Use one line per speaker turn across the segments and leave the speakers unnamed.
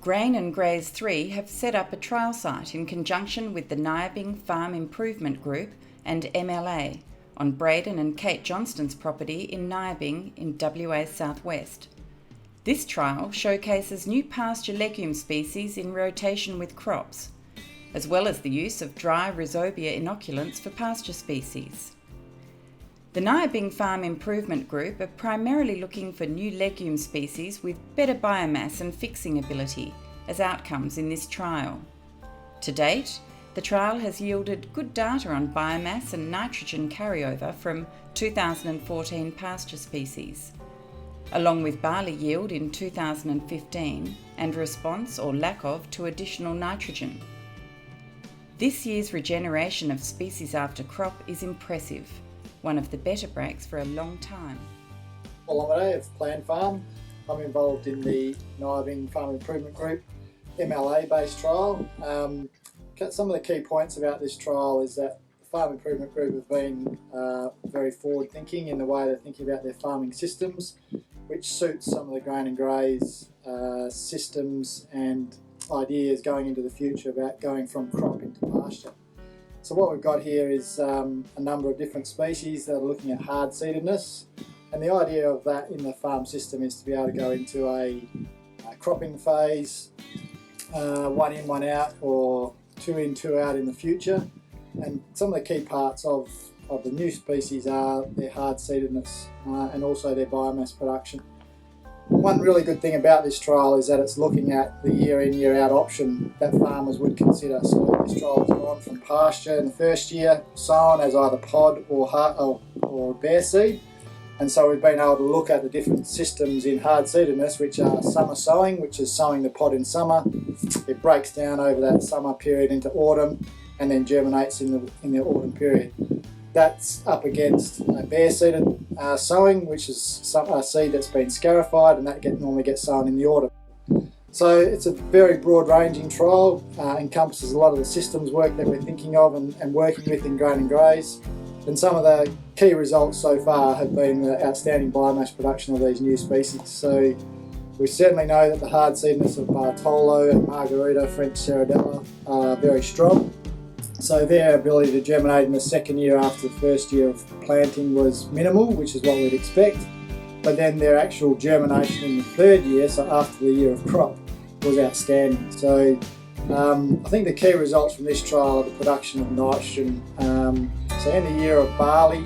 Grain and Graze 3 have set up a trial site in conjunction with the Nyabing Farm Improvement Group and MLA on Braden and Kate Johnston's property in Nyabing in WA Southwest. This trial showcases new pasture legume species in rotation with crops, as well as the use of dry rhizobia inoculants for pasture species. The Nyabing Farm Improvement Group are primarily looking for new legume species with better biomass and fixing ability as outcomes in this trial. To date, the trial has yielded good data on biomass and nitrogen carryover from 2014 pasture species, along with barley yield in 2015 and response or lack of to additional nitrogen. This year's regeneration of species after crop is impressive, one of the better breaks for a long time.
Olomide of Plan Farm. I'm involved in the Nyabing Farm Improvement Group MLA based trial. Some of the key points about this trial is that the Farm Improvement Group have been very forward thinking in the way they're thinking about their farming systems, which suits some of the grain and graze systems and ideas going into the future about going from crop into pasture. So what we've got here is a number of different species that are looking at hard seededness, and the idea of that in the farm system is to be able to go into a cropping phase, one in, one out, or two in, two out in the future. And some of the key parts of the new species are their hard seededness and also their biomass production. One really good thing about this trial is that it's looking at the year in, year out option that farmers would consider. So this trial has gone from pasture in the first year, sown as either pod or bare seed. And so we've been able to look at the different systems in hard seededness, which are summer sowing, which is sowing the pod in summer. It breaks down over that summer period into autumn and then germinates in the autumn period. That's up against a bare-seeded sowing, which is a seed that's been scarified, and that normally gets sown in the autumn. So it's a very broad-ranging trial, encompasses a lot of the systems work that we're thinking of and working with in grain and graze. And some of the key results so far have been the outstanding biomass production of these new species. So we certainly know that the hard seededness of Bartolo and Margarita, French Serradella are very strong. So their ability to germinate in the second year after the first year of planting was minimal, which is what we'd expect. But then their actual germination in the third year, so after the year of crop, was outstanding. So I think the key results from this trial are the production of nitrogen. So in the year of barley,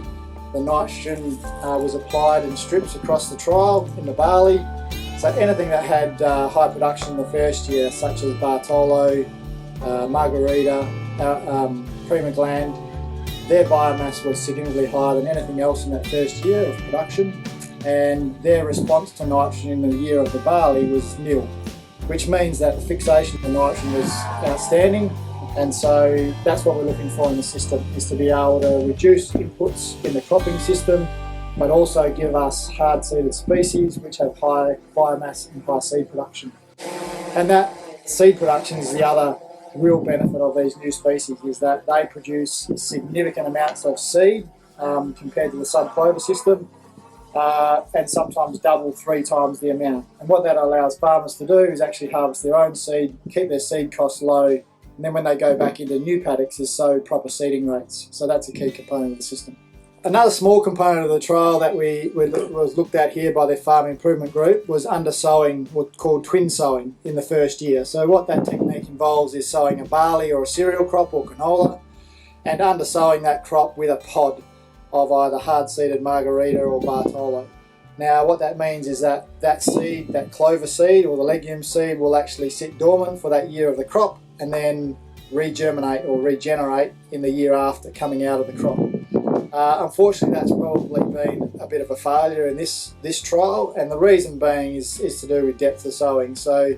the nitrogen was applied in strips across the trial in the barley. So anything that had high production in the first year, such as Bartolo, Margarita, Prima Gland, their biomass was significantly higher than anything else in that first year of production, and their response to nitrogen in the year of the barley was nil, which means that the fixation of nitrogen was outstanding. And so that's what we're looking for in the system, is to be able to reduce inputs in the cropping system, but also give us hard-seeded species which have high biomass and high seed production. And that seed production is the other real benefit of these new species, is that they produce significant amounts of seed compared to the subclover system, and sometimes double, 3 times the amount. And what that allows farmers to do is actually harvest their own seed, keep their seed costs low, and then when they go back into new paddocks is sow proper seeding rates. So that's a key component of the system. Another small component of the trial that was looked at here by the Farm Improvement Group was undersowing, what's called twin sowing, in the first year. So what that technique involves is sowing a barley or a cereal crop or canola and undersowing that crop with a pod of either hard-seeded Margarita or Bartolo. Now what that means is that seed, that clover seed or the legume seed, will actually sit dormant for that year of the crop and then regerminate or regenerate in the year after coming out of the crop. Unfortunately, that's probably been a bit of a failure in this trial, and the reason being is to do with depth of sowing. So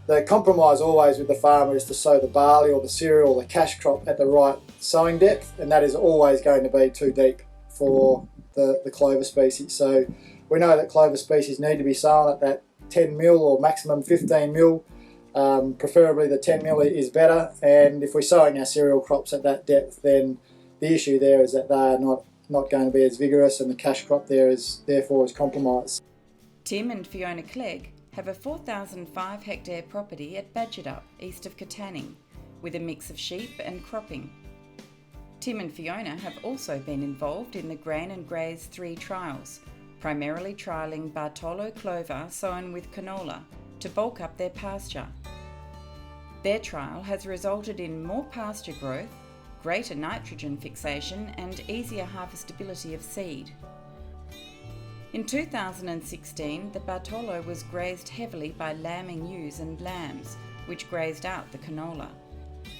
the compromise always with the farmer is to sow the barley or the cereal or the cash crop at the right sowing depth, and that is always going to be too deep for the clover species. So we know that clover species need to be sown at that 10 mil or maximum 15 mil. Preferably the 10 mil is better, and if we're sowing our cereal crops at that depth, then the issue there is that they are not going to be as vigorous, and the cash crop there is therefore compromised.
Tim and Fiona Clegg have a 4,005 hectare property at Badgerup, east of Katanning, with a mix of sheep and cropping. Tim and Fiona have also been involved in the Grain and Graze 3 trials, primarily trialling Bartolo clover sown with canola to bulk up their pasture. Their trial has resulted in more pasture growth, greater nitrogen fixation and easier harvestability of seed. In 2016, the Bartolo was grazed heavily by lambing ewes and lambs, which grazed out the canola.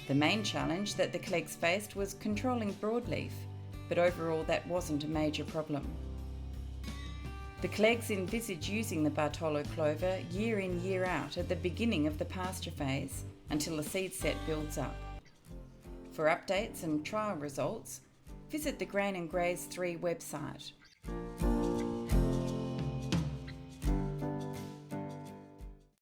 The main challenge that the Clegs faced was controlling broadleaf, but overall that wasn't a major problem. The Clegs envisage using the Bartolo clover year in, year out at the beginning of the pasture phase until the seed set builds up. For updates and trial results, visit the Grain and Graze 3 website